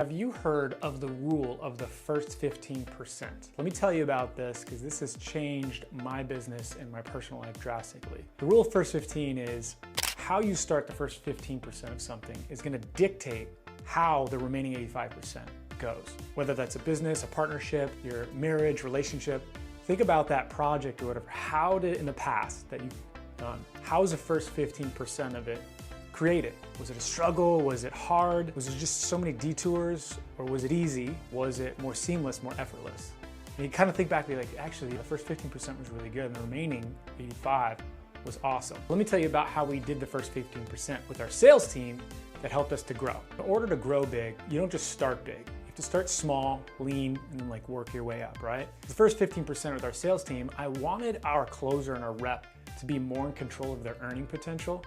Have you heard of the rule of the first 15%? Let me tell you about this because this has changed my business and my personal life drastically. The rule of first 15 is how you start the first 15% of something is going to dictate how the remaining 85% goes. Whether that's a business, a partnership, your marriage, relationship, think about that project or whatever. How did in the past that you've done, how is the first 15% of it created? Was it a struggle? Was it hard? Was it just so many detours? Or was it easy? Was it more seamless, more effortless? And you kind of think back and be like, actually, the first 15% was really good and the remaining 85 was awesome. Let me tell you about how we did the first 15% with our sales team that helped us to grow. In order to grow big, you don't just start big. You have to start small, lean, and then like work your way up, right? The first 15% with our sales team, I wanted our closer and our rep to be more in control of their earning potential.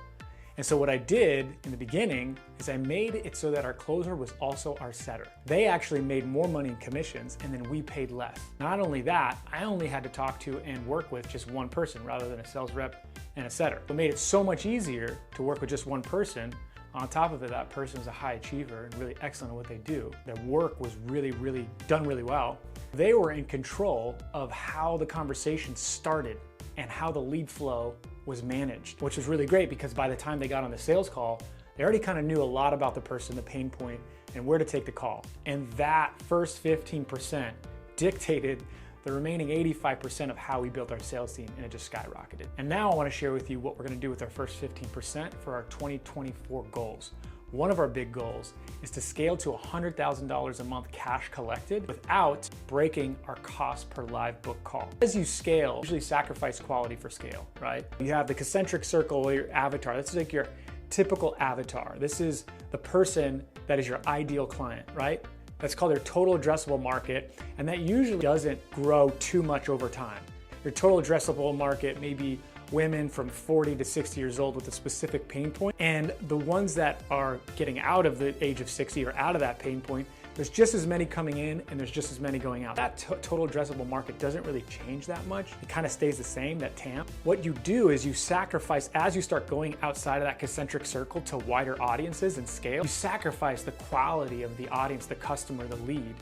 And so what I did in the beginning is I made it so that our closer was also our setter. They actually made more money in commissions and then we paid less. Not only that, I only had to talk to and work with just one person rather than a sales rep and a setter. It made it so much easier to work with just one person. On top of it, that person is a high achiever and really excellent at what they do. Their work was really done really well. They were in control of how the conversation started and how the lead flow was managed, which was really great because by the time they got on the sales call, they already kind of knew a lot about the person, the pain point, and where to take the call. And that first 15% dictated the remaining 85% of how we built our sales team, and it just skyrocketed. And now I want to share with you what we're going to do with our first 15% for our 2024 goals. One of our big goals is to scale to $100,000 a month cash collected without breaking our cost per live book call. As you scale, usually sacrifice quality for scale, right? You have the concentric circle or your avatar. This is like your typical avatar. This is the person that is your ideal client, right? That's called their total addressable market, and that usually doesn't grow too much over time. Your total addressable market may be women from 40 to 60 years old with a specific pain point, and the ones that are getting out of the age of 60 or out of that pain point, there's just as many coming in and there's just as many going out. That total addressable market doesn't really change that much. It kind of stays the same, that TAM. What you do is you sacrifice, as you start going outside of that concentric circle to wider audiences and scale, you sacrifice the quality of the audience, the customer, the lead,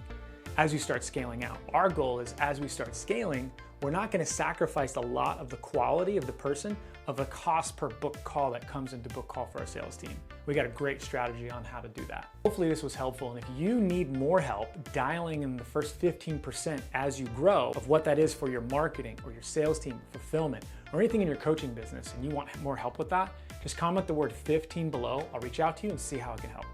as you start scaling out. Our goal is as we start scaling, we're not going to sacrifice a lot of the quality of the person, of the cost per book call that comes into book call for our sales team. We got a great strategy on how to do that. Hopefully this was helpful, and if you need more help dialing in the first 15% as you grow of what that is for your marketing or your sales team, fulfillment, or anything in your coaching business, and you want more help with that, just comment the word 15 below. I'll reach out to you and see how I can help.